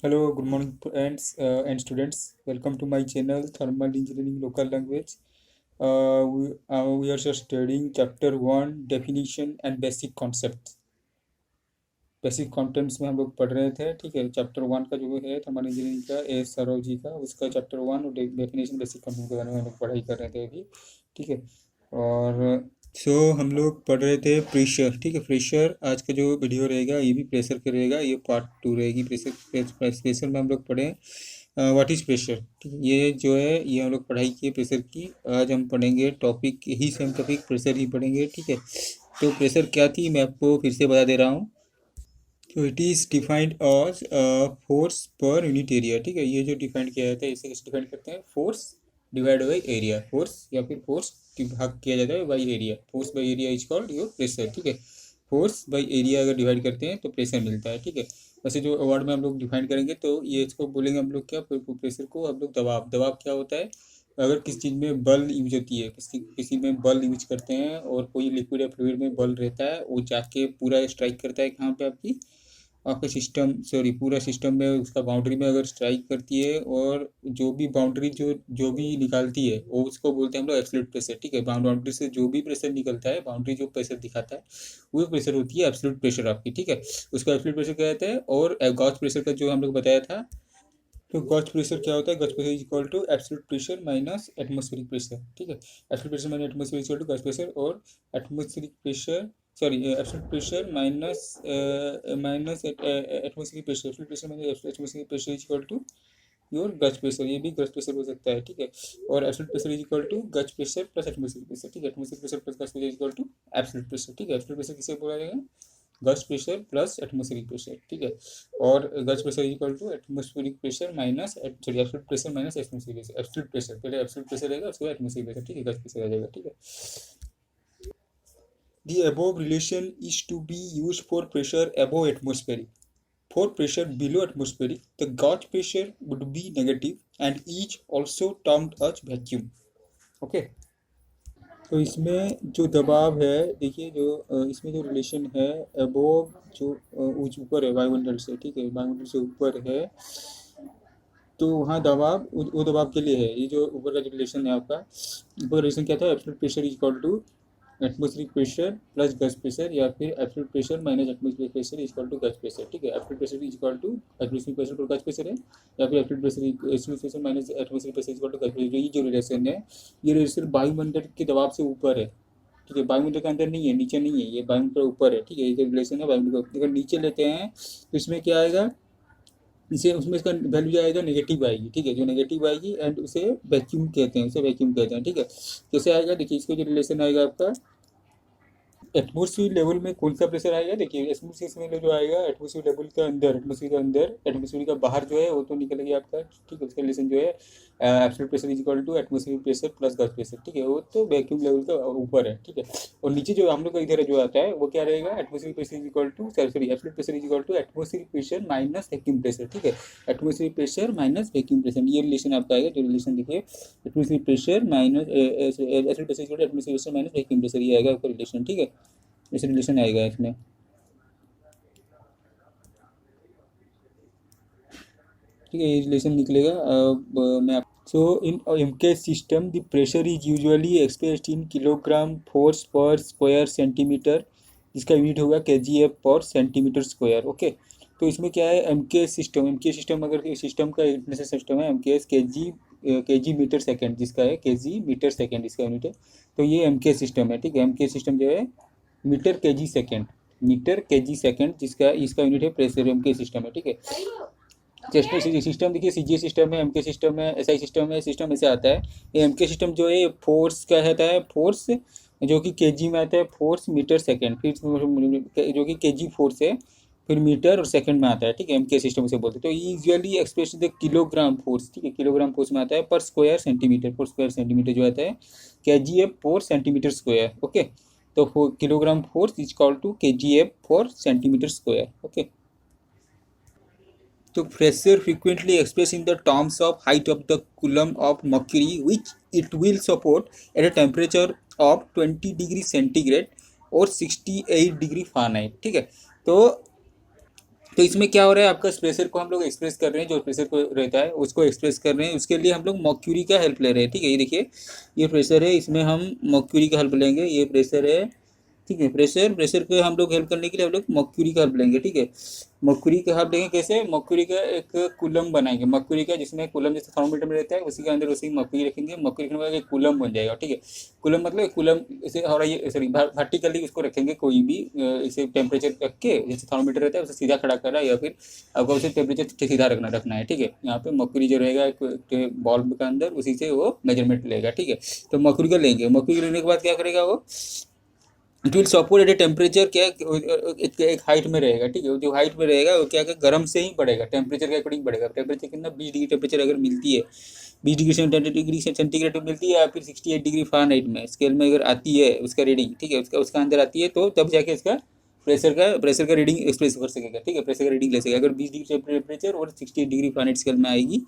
Hello, good morning, friends and students. Welcome to my channel, Thermal Engineering Local Language. We are just studying Chapter 1, Definition and Basic Concepts. Basic contents में हम लोग पढ़ रहे थे, ठीक है। Chapter 1 का जो है थर्मल इंजीनियरिंग का एस सौरव जी का, उसका चैप्टर 1 और डेफिनेशन बेसिक कॉन्टेंट के बारे में हम लोग पढ़ाई कर रहे थे अभी, ठीक है। और हम लोग पढ़ रहे थे प्रेशर, ठीक है। प्रेशर आज का जो वीडियो रहेगा ये भी प्रेशर का रहेगा, ये पार्ट 2 रहेगी। प्रेशर में हम लोग पढ़े व्हाट इज प्रेशर, ठीक है। ये जो है ये हम लोग पढ़ाई की प्रेशर की। आज हम पढ़ेंगे टॉपिक ही सेम टॉपिक प्रेशर ही पढ़ेंगे, ठीक है। तो प्रेशर क्या थी मैं आपको फिर से बता दे रहा हूँ। तो it is defined as force per unit area, ठीक है। ये जो डिफाइंड किया जाता है इसे डिफाइन करते हैं force divide by area. Force या फिर फोर्स भाग किया जाता है by area. Force by area is called your pressure, ठीक है। फोर्स बाई एरिया अगर डिवाइड करते हैं तो प्रेशर मिलता है, ठीक है। वैसे जो वर्ड में हम लोग डिफाइन करेंगे तो ये इसको बोलेंगे हम लोग क्या, प्रेशर को हम लोग दबाव। दबाव क्या होता है, अगर किसी चीज़ में बल यूज होती है, किसी में बल यूज करते हैं और कोई लिक्विड या फ्लूइड में बल रहता है, वो जाके पूरा स्ट्राइक करता है कहाँ पे, आपके सिस्टम सॉरी पूरा सिस्टम में उसका बाउंड्री में अगर स्ट्राइक करती है, और जो भी बाउंड्री जो भी निकालती है वो उसको बोलते हैं हम लोग एब्सोल्यूट प्रेशर, ठीक है। बाउंड्री से जो भी प्रेशर निकलता है, बाउंड्री जो प्रेशर दिखाता है वो प्रेशर होती है एब्सोल्यूट प्रेशर आपकी, ठीक है। उसको एब्सोल्यूट प्रेशर कहते हैं। और गॉस प्रेशर का जो हम लोग बताया था, तो गॉस प्रेशर क्या होता है, gauge pressure is equal to absolute pressure minus atmospheric pressure, ठीक है। Absolute pressure minus atmosphere is equal to gauge pressure, और atmospheric pressure sorry absolute pressure minus atmospheric pressure, absolute pressure minus atmospheric pressure is equal to your gauge pressure. ये भी गज pressure हो सकता है, ठीक है। और absolute pressure is equal to gauge pressure plus atmospheric pressure, ठीक है। Atmospheric pressure plus gauge pressure is equal to absolute pressure, ठीक है। एब्सोल्यूट प्रेशर किसे बोला जाएगा, गज प्रेशर प्लस एटमॉस्फेरिक प्रेशर, ठीक है। और gauge pressure is equal to atmospheric pressure minus sorry absolute pressure minus atmospheric pressure. Absolute pressure पहले एब्सोल्यूट प्रेशर रहेगा, उसके बाद एटमॉस्फेरिक प्रेशर, ठीक है। गज प्रेशर आ जाएगा, ठीक है। The above relation is to be used for pressure above atmospheric. For pressure below atmospheric, the gauge pressure would be negative and is also termed as vacuum. Okay. तो इसमें जो दबाव है, देखिए जो इसमें जो रिलेशन है अबोव, जो ऊपर है वायुमंडल से, ठीक है, वायुमंडल से ऊपर है, तो वहाँ दबाव वो दबाव के लिए है। ये जो ऊपर का जो रिलेशन है आपका, ऊपर रिलेशन क्या था, absolute pressure is equal to atmospheric pressure plus gas pressure, या फिर absolute pressure minus atmospheric pressure is equal to gas pressure, ठीक है। Absolute pressure is equal to atmospheric pressure per gas pressure है, या फिर absolute pressure minus atmospheric pressure is equal to gas pressure. ये जो relation है, ये relation वायुमंडल के दबाव से ऊपर है, ठीक है। वायुमंडल के अंदर नहीं है, नीचे नहीं है, ये वायुमंडल ऊपर है, ठीक है। ये जो रिलेशन है वायुमंडल का, अगर नीचे लेते हैं तो इसमें क्या आएगा, इसे उसमें इसका वैल्यू आएगा नेगेटिव आएगी, ठीक है। जो नेगेटिव आएगी एंड उसे वैक्यूम कहते हैं, उसे वैक्यूम कहते हैं, ठीक है। कैसे आएगा, देखिए इसको जो रिलेशन आएगा आपका एटमोसफियर लेवल में कौन सा प्रेशर आएगा, देखिए एटमोसफियर में जो आएगा एटमोसफियर लेवल के अंदर, एटमोसफियर के अंदर, एटमोसफियर का बाहर जो है वो तो निकल गया आपका, ठीक है। उसका रिलेशन जो है absolute pressure is equal to atmosphere pressure plus gas pressure, ठीक है। वो तो वैक्यूम लेवल का ऊपर है, ठीक है। और नीचे जो हम लोग का इधर जो आता है वो क्या रहेगा, atmosphere pressure is equal to sorry absolute pressure is equal to atmosphere pressure minus vacuum pressure, ठीक है। Atmosphere pressure minus vacuum pressure, ये रिलेशन आपका आएगा। जो रिलेशन देखिए atmosphere pressure minus absolute pressure is equal to atmosphere pressure minus vacuum pressure, ये आएगा आपका रिलेशन, ठीक है। ऐसे रिलेशन आएगा इसमें, ठीक है। ये रिलेशन निकलेगा। मैं so in MK system the pressure is usually expressed in kilogram force per square centimetre, जिसका यूनिट होगा KGF per centimetre square, okay. तो इसमें क्या है, एमके सिस्टम अगर सिस्टम का इंटरनेशनल सिस्टम है, एमके केजी मीटर सेकेंड, जिसका है केजी मीटर सेकेंड इसका यूनिट है। तो ये एमके सिस्टम है, ठीक है। एमके सिस्टम जो है metre KG second, metre KG second, जिसका इसका यूनिट है प्रेशर, एमके सिस्टम है, ठीक है। सिस्टम देखिए सीजीए सिस्टम है, एमके सिस्टम है, एसआई सिस्टम है, सिस्टम ऐसे आता है। ये एमके सिस्टम जो है फोर्स का रहता है, फोर्स जो कि केजी में आता है, फोर्स मीटर सेकेंड, फिर जो कि केजी फोर्स है, फिर मीटर और सेकंड में आता है, ठीक है। एमके सिस्टम उसे बोलते हैं। तो usually express the kilogram force, ठीक है, किलोग्राम फोर्स में आता है per square centimetre, per square centimetre जो आता है KGF per centimetre square, okay. तो kilogram force is called to KGF per centimetre square, okay. तो pressure frequently expressed in the terms of height of the column of mercury which it will support at a temperature of 20 degree centigrade और 68 degree Fahrenheit, ठीक है। तो तो इसमें क्या हो रहा है, आपका प्रेशर को हम लोग एक्सप्रेस कर रहे हैं, जो प्रेशर को रहता है उसको एक्सप्रेस कर रहे हैं, उसके लिए हम लोग मर्क्यूरी का हेल्प ले रहे हैं। ठीक है, ये देखिए ये प्रेशर है, इसमें हम मर्क्यूरी का हेल्प लेंगे, ये प्रेशर है। ठीक है, प्रेशर प्रेशर के हम लोग हेल्प करने के लिए हम लोग मर्क्यूरी का हेल्प लेंगे। ठीक है, मर्क्यूरी का हेल्प लेंगे कैसे, मर्क्यूरी का एक कूलम बनाएंगे, मर्क्यूरी का जिसमें कूलम जैसे थर्मोमीटर में रहता है उसी के अंदर उसी मर्क्यूरी रखेंगे, मर्क्यूरी रखने के बाद एक कूलम बन जाएगा। ठीक है, कूलम मतलब कूलम इसे और ये सॉरी वर्टिकली उसको रखेंगे, कोई भी इसे टेम्परेचर रख के, जैसे थर्मोमीटर रहता है उसे सीधा खड़ा करा या फिर आपको उसे टेम्परेचर सीधा रखना है। ठीक है, यहाँ पे मर्क्यूरी जो रहेगा एक बॉल्ब का अंदर, उसी से वो मेजरमेंट लेगा। ठीक है, तो मर्क्यूरी का लेंगे, मर्क्यूरी लेने के बाद क्या करेगा वो, it will support at a temperature, क्या एक हाइट में रहेगा। ठीक है, जो हाइट में रहेगा वो क्या गर्म से ही बढ़ेगा, टेम्परेचर के अकॉर्डिंग बढ़ेगा। टेम्परेचर कितना, 20 डिग्री टेम्परेचर अगर मिलती है, 20 डिग्री से 10 डिग्री सेंटीग्रेड मिलती है, या फिर 68 डिग्री फ़ारेनहाइट में स्केल में अगर आती है उसका रीडिंग, ठीक है, उसका अंदर आती है, तो तब जाके इसका प्रेशर का रीडिंग एक्सप्रेस कर सकेगा। ठीक है, प्रेशर का रीडिंग ले सकेगा। अगर 20 डिग्री टेम्परेचर और 68 डिग्री फ़ारेनहाइट स्केल में आएगी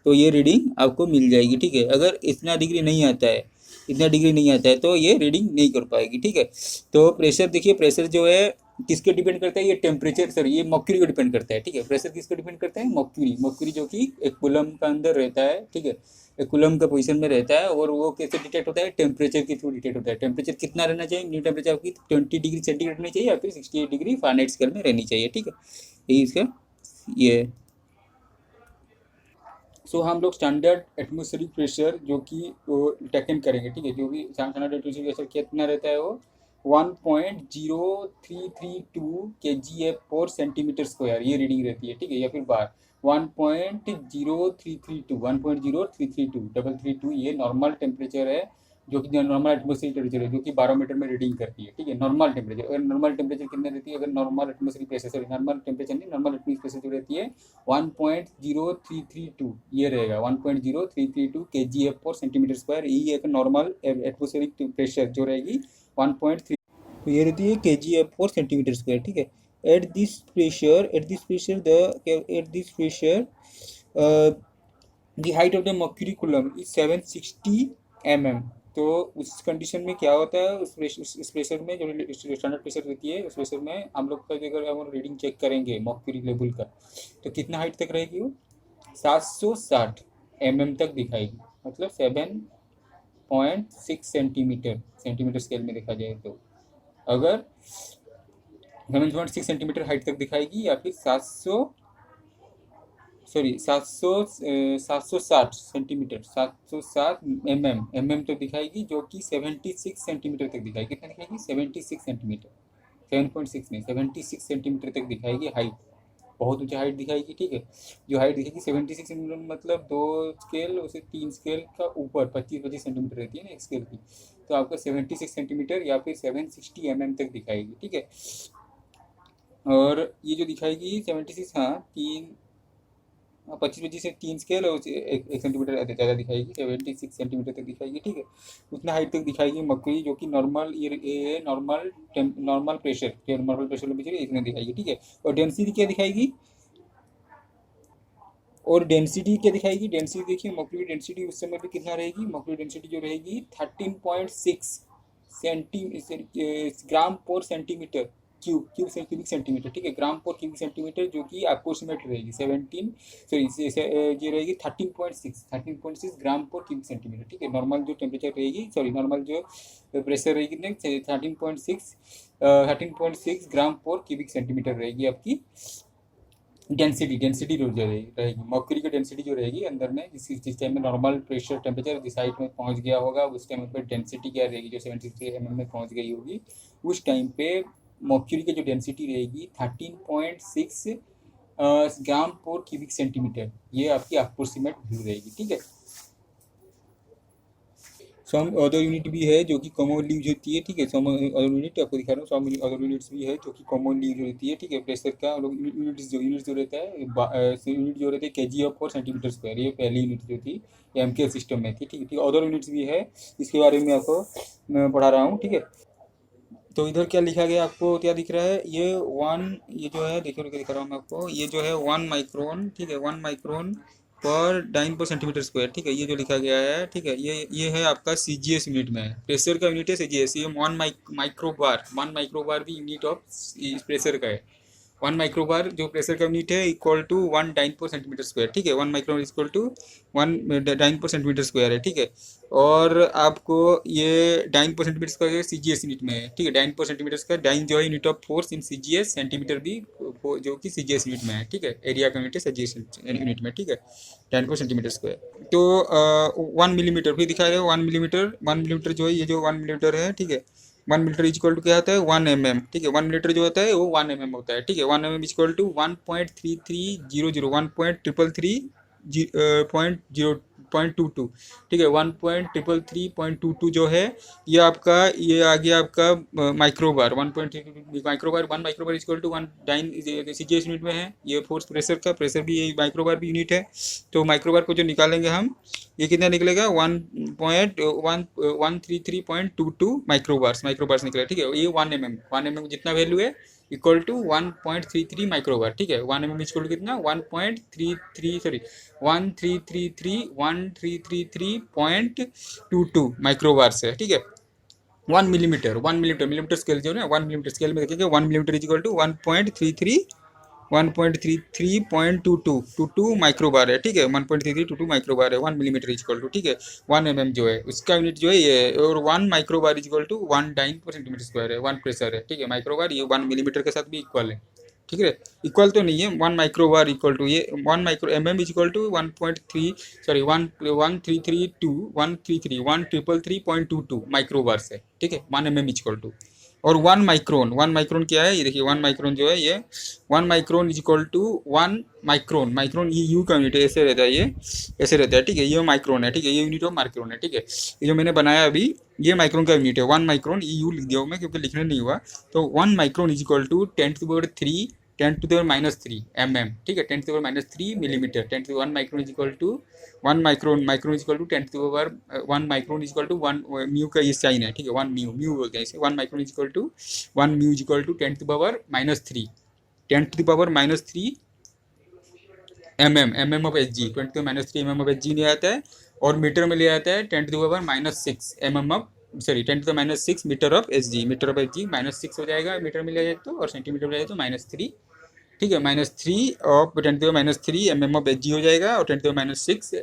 तो ये रीडिंग आपको मिल जाएगी। ठीक है, अगर इतना डिग्री नहीं आता है, इतना डिग्री नहीं आता है तो ये रीडिंग नहीं कर पाएगी। ठीक है, तो प्रेशर देखिए, प्रेशर जो है किसके डिपेंड करता है, ये टेम्परेचर सर ये मर्क्यूरी को डिपेंड करता है। ठीक है, प्रेशर किसको डिपेंड करता है, मर्क्यूरी जो कि एक कूलम का अंदर रहता है। ठीक है, एक कूलम का पोजीशन में रहता है, और वो कैसे डिटेक्ट होता है, टेम्परेचर के थ्रू डिटेक्ट होता है। टेम्परेचर कितना रहना चाहिए, न्यू टेम्परेचर आपकी 20 डिग्री सेंटीग्रेड रहनी चाहिए, या फिर 68 डिग्री फ़ारेनहाइट स्केल में रहनी चाहिए। ठीक है, यही इसका ये। सो हम लोग स्टैंडर्ड एटमॉस्फेरिक प्रेशर जो कि वो टेकन करेंगे। ठीक है, जो भी स्टैंडर्ड एटमॉस्फेरिक प्रेशर कितना रहता है, वो 1.0332 kgF/cm², ये रीडिंग रहती है। ठीक है, या फिर बार 1.0332 ये नॉर्मल टेम्परेचर है, जो कि नॉर्मल एटमॉस्फेरिक टेम्परेचर है, जो कि बारोमीटर में रीडिंग करती है। ठीक है, नॉर्मल टेम्परेचर, अगर नॉर्मल टेम्परेचर कितना रहती है, अगर normal atmospheric pressure, sorry normal temperature नहीं, नॉर्मल एटमॉस्फेरिक प्रेशर जो रहती है 1.0332 ये रहेगा, 1.0332 kgF/cm², यही एक नॉर्मल एटमॉस्फेरिक प्रेशर जो रहेगी 1.3, तो ये रहती है kgF/cm²। ठीक है, at this pressure the height of the mercury column is 760 mm। तो उस कंडीशन में क्या होता है, उस प्रेशर में जो स्टैंडर्ड प्रेशर रहती है, उस प्रेशर में हम लोग का अगर हम रीडिंग चेक करेंगे मर्क्यूरी लेवल का, तो कितना हाइट तक रहेगी वो, 760 mm तक दिखाएगी, मतलब 7.6 सेंटीमीटर स्केल में देखा जाए तो, अगर 7.6 सेंटीमीटर हाइट तक दिखाएगी, या फिर 760 सेंटीमीटर, 760 mm तक दिखाएगी, जो कि 76 सेंटीमीटर तक दिखाएगी। कितना दिखाएगी, 76 सेंटीमीटर, 7.6 नहीं 76 सेंटीमीटर तक दिखाएगी हाइट, बहुत ऊंचा हाइट दिखाएगी। ठीक है, जो हाइट दिखेगी 76 सेंटीमीटर, मतलब 2 स्केल उसे 3 स्केल का ऊपर 25 सेंटीमीटर रहती है ना एक स्केल की, तो आपका 76 सेंटीमीटर या फिर 760 mm तक दिखाएगी। ठीक है, और ये जो दिखाएगी 76, हाँ 25 से 3 स्केल और 1 सेंटीमीटर ज़्यादा दिखाएगी, 76 सेंटीमीटर तक दिखाएगी। ठीक है, उतना हाइट तक दिखाएगी मर्क्यूरी, जो कि नॉर्मल ये नॉर्मल प्रेशर इतना दिखाएगी। ठीक है, और डेंसिटी क्या दिखाएगी, डेंसिटी देखिए, मर्क्यूरी डेंसिटी उस समय पे कितना रहेगी, मर्क्यूरी डेंसिटी जो रहेगी 13.6 ग्राम पर सेंटीमीटर क्यूबिक सेंटीमीटर। ठीक है, ग्राम पर क्यूबिक सेंटीमीटर, जो कि अप्रोक्सीमेट रहेगी 13.6 ग्राम पर क्यूबिक सेंटीमीटर। ठीक है, नॉर्मल जो टेम्परेचर रहेगी, सॉरी नॉर्मल जो प्रेशर रहेगी 13.6 ग्राम पर क्यूबिक सेंटीमीटर रहेगी आपकी डेंसिटी जो रहेगी, मर्क्यूरी की डेंसिटी जो रहेगी अंदर में, जिस टाइम में नॉर्मल प्रेशर टेम्परेचर जिस हाइट में पहुंच गया होगा, उस टाइम पे डेंसिटी क्या रहेगी, जो 76 mm में पहुंच गई होगी, उस टाइम पे मर्क्यूरी की जो डेंसिटी रहेगी 13.6 ग्राम पर क्यूबिक सेंटीमीटर, ये आपकी अप्रोक्सीमेट वैल्यू रहेगी। ठीक है, सम अदर यूनिट भी है जो कि कॉमनली यूज होती है। ठीक है, सम अदर यूनिट आपको दिखा रहा हूँ, सम अदर यूनिट्स भी है जो कि कॉमनली यूज होती है। ठीक है, प्रेशर का यूनिट जो रहता है, यूनिट जो रहते हैं kgF/cm², ये पहली यूनिट जो थी एमके सिस्टम में थी। ठीक है, अदर यूनिट्स भी है, इसके बारे में आपको मैं पढ़ा रहा हूँ। ठीक है, तो इधर क्या लिखा गया, आपको क्या दिख रहा है, ये जो है देखिए, दिखा रहा हूँ मैं आपको, ये जो है 1 माइक्रोन। ठीक है, 1 माइक्रोन पर डाइन पर सेंटीमीटर स्क्वायर। ठीक है, ये जो लिखा गया है, ठीक है, ये है आपका सीजीएस यूनिट में, प्रेशर का यूनिट है सीजीएस। ये 1 माइक्रोबार भी यूनिट ऑफ प्रेशर का है, 1 माइक्रोबार जो प्रेशर का यूनिट है इक्वल टू 1 डाइन पर सेंटीमीटर स्क्वायर, ठीक है। 1 माइक्रोबार इक्वल टू 1 डाइन पर सेंटीमीटर स्क्वायर है, ठीक है। और आपको ये डाइन पर सेंटीमीटर स्क्वायर सीजीएस यूनिट में है, ठीक है। डाइन पर सेंटीमीटर स्क्वायर, डाइन जो है unit of force in CGS, centimetre भी जो कि सीजीएस यूनिट में है, ठीक है। एरिया का यूनिट है सीजीएस यूनिट में, ठीक है। डाइन पर सेंटीमीटर स्क्वायर तो 1 मिलीमीटर फिर दिखाया गया 1 मिलीमीटर जो है ये जो 1 मिलीमीटर है, ठीक है। 1 मीटर इज इक्वल टू क्या होता है 1 mm, ठीक है। 1 मीटर जो होता है वो 1 mm होता है, ठीक है। 1 mm इज इक्वल टू 1.3300 1.333.22, ठीक है। 1.333.22 जो है ये आपका ये आ गया आपका microbar. 1.3 microbar, 1 microbar is equal to 1 dyne CGS unit में है। ये फोर्स प्रेशर का, प्रेशर भी ये माइक्रोबार भी यूनिट है। तो माइक्रोबार को जो निकालेंगे हम, ये कितना निकलेगा 1.133.22 माइक्रोबार्स निकलेगा, ठीक है। ये 1 mm जितना वैल्यू है इक्वल टू 1.33 माइक्रोबार, ठीक है। 1 mm इक्वल टू कितना 1.33 माइक्रोबार से, ठीक है। 1 मिलीमीटर स्केल जो है ना, 1 मिलीमीटर स्केल में देखेंगे 1 मिलीमीटर इज इक्वल टू 1.33.22 माइक्रोबार है, ठीक है। 1.3322 माइक्रोबार है 1 मिलीमीटर इज इक्वल टू, ठीक है। 1 mm जो है उसका यूनिट जो है ये, और 1 microbar is equal to 1 dine पर सेंटीमीटर स्क्वायर है, 1 प्रेशर है, ठीक है। माइक्रोबार ये 1 मिलीमीटर के साथ भी इक्वल है, ठीक है। इक्वल तो नहीं है, 1 माइक्रोबार इक्वल टू ये 1 micro mm is equal to 1.3 sorry 133.22 microbar से, ठीक है। 1 mm इज इक्वल टू, और 1 माइक्रोन क्या है ये देखिए। 1 माइक्रोन जो है ये 1 micron is equal to 1 micron ये यू का यूनिट है, ऐसे रहता है, ये ऐसे रहता है, ठीक है। ये माइक्रोन है, ठीक है। ये यूनिट ऑफ माइक्रोन है, ठीक है। ये जो मैंने बनाया अभी ये माइक्रोन का यूनिट है 1 माइक्रोन, ये यू लिख दिया हूँ मैं क्योंकि लिखने नहीं हुआ। तो 1 micron is equal to 10⁻³ mm, ठीक है। 10⁻³ millimetre, 1 micron is equal to 1 micron is equal to 1 micron is equal to 1 mu का ये साइन है, ठीक है। 1 म्यू बोलते हैं इसे। 1 micron is equal to 1 mu is equal to 10⁻³ mm of H G, 10⁻³ mm of H G नहीं आता है, और मीटर में ले आता है 10⁻⁻6 mm of sorry 10⁻6 metre of H G. Metre of H G -6 हो जाएगा मीटर में ले जाए तो, और सेंटीमीटर में ले जाए तो -3, ठीक है। -3 ऑफ 10⁻³ mm ऑफ एच जी हो जाएगा, और 10⁻6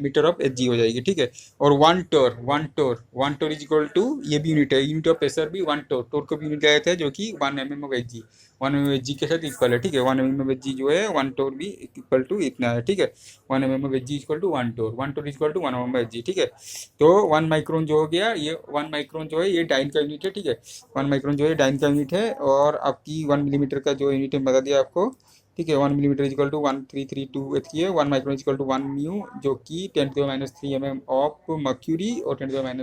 मीटर ऑफ एच जी हो जाएगी, ठीक है। और 1 टोर इज इक्वल टू, ये भी यूनिट है, यूनिट ऑफ प्रेशर भी 1 टोर को भी यूनिट आया था जो कि 1 mm of H ji, 1 mm H जी के साथ इक्वल है, ठीक है। 1 mm ऑफ एच जी जो है 1 टोर भी इक्वल टू इतना है, ठीक है। 1 mm of H G equal to 1 torr equal to 1 mm H G, ठीक है। तो 1 माइक्रोन जो हो गया, ये 1 माइक्रोन जो है ये डाइन का यूनिट है, ठीक है। 1 माइक्रोन जो है डाइन का यूनिट है, और आपकी 1 मिलीमीटर का जो यूनिट है बता दिया आपको, ठीक है। 1 मिलीमीटर इक्वल टू 1332 है। 1 माइक्रोन इक्वल टू 1 म्यू जो कि 10⁻³ mm ऑफ मर्क्यूरी, और 10⁻³ mm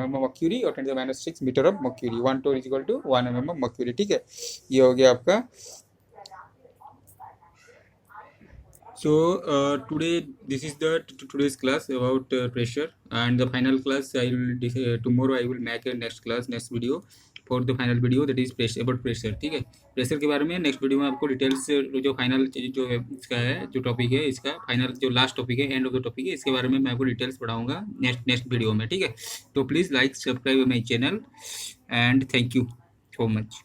ऑफ मर्क्यूरी, और 10⁻6 metre of mercury. 1 torr is equal to 1 mm of mercury, ठीक है। ये हो गया आपका। So today this is the today's class about pressure, and the final class I will tomorrow I will make a next video for the final video, that is pressure, about pressure, ठीक है। Pressure के बारे में next video में आपको details जो final जो है इसका है, जो टॉपिक है इसका फाइनल जो लास्ट टॉपिक है, एंड ऑफ द टॉपिक है, इसके बारे में मैं आपको डिटेल्स पढ़ाऊंगा नेक्स्ट वीडियो में, ठीक है। तो please like subscribe my channel, and thank you so much.